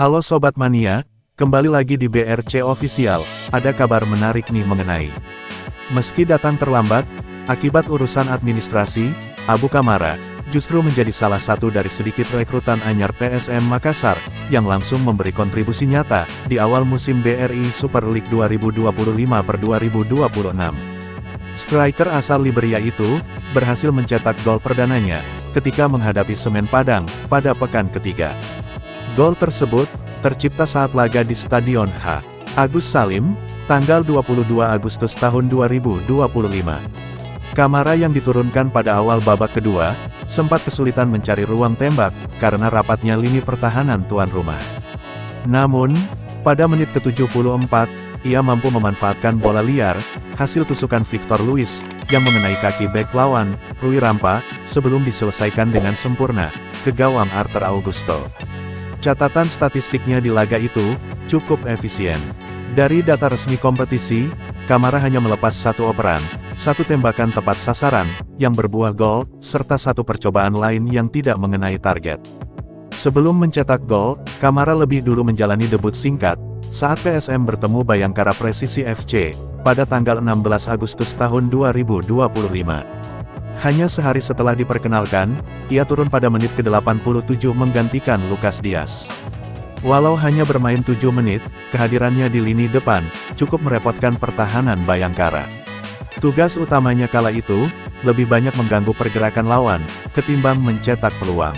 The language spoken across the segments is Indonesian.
Halo Sobat Mania, kembali lagi di BRC Official, ada kabar menarik nih mengenai. Meski datang terlambat, akibat urusan administrasi, Abu Kamara, justru menjadi salah satu dari sedikit rekrutan anyar PSM Makassar, yang langsung memberi kontribusi nyata, di awal musim BRI Super League 2025/2026. Striker asal Liberia itu, berhasil mencetak gol perdananya, ketika menghadapi Semen Padang, pada pekan ketiga. Gol tersebut, tercipta saat laga di Stadion H. Agus Salim, tanggal 22 Agustus tahun 2025. Kamara yang diturunkan pada awal babak kedua, sempat kesulitan mencari ruang tembak, karena rapatnya lini pertahanan tuan rumah. Namun, pada menit ke-74, ia mampu memanfaatkan bola liar, hasil tusukan Victor Luis, yang mengenai kaki bek lawan, Rui Rampa, sebelum diselesaikan dengan sempurna, ke gawang Arthur Augusto. Catatan statistiknya di laga itu, cukup efisien. Dari data resmi kompetisi, Kamara hanya melepas satu operan, satu tembakan tepat sasaran, yang berbuah gol, serta satu percobaan lain yang tidak mengenai target. Sebelum mencetak gol, Kamara lebih dulu menjalani debut singkat, saat PSM bertemu Bayangkara Presisi FC, pada tanggal 16 Agustus tahun 2025. Hanya sehari setelah diperkenalkan, ia turun pada menit ke-87 menggantikan Lucas Dias. Walau hanya bermain 7 menit, kehadirannya di lini depan, cukup merepotkan pertahanan Bayangkara. Tugas utamanya kala itu, lebih banyak mengganggu pergerakan lawan, ketimbang mencetak peluang.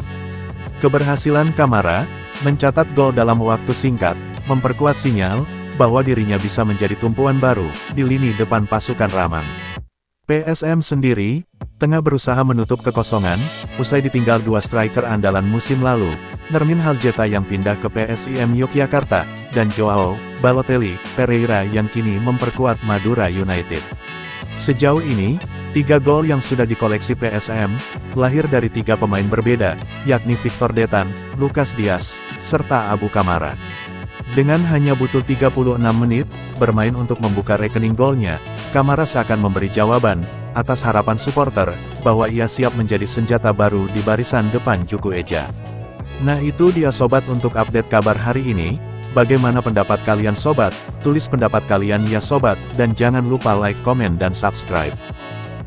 Keberhasilan Kamara, mencatat gol dalam waktu singkat, memperkuat sinyal, bahwa dirinya bisa menjadi tumpuan baru, di lini depan pasukan Ramang. PSM sendiri, tengah berusaha menutup kekosongan, usai ditinggal dua striker andalan musim lalu, Nermin Haljeta yang pindah ke PSIM Yogyakarta, dan Joao Balotelli Pereira yang kini memperkuat Madura United. Sejauh ini, 3 gol yang sudah dikoleksi PSM, lahir dari 3 pemain berbeda, yakni Victor Detan, Lucas Dias, serta Abu Kamara. Dengan hanya butuh 36 menit, bermain untuk membuka rekening golnya, Kamara seakan memberi jawaban, atas harapan supporter, bahwa ia siap menjadi senjata baru di barisan depan Juku Eja. Nah itu dia sobat untuk update kabar hari ini, bagaimana pendapat kalian sobat? Tulis pendapat kalian ya sobat, dan jangan lupa like, komen dan subscribe.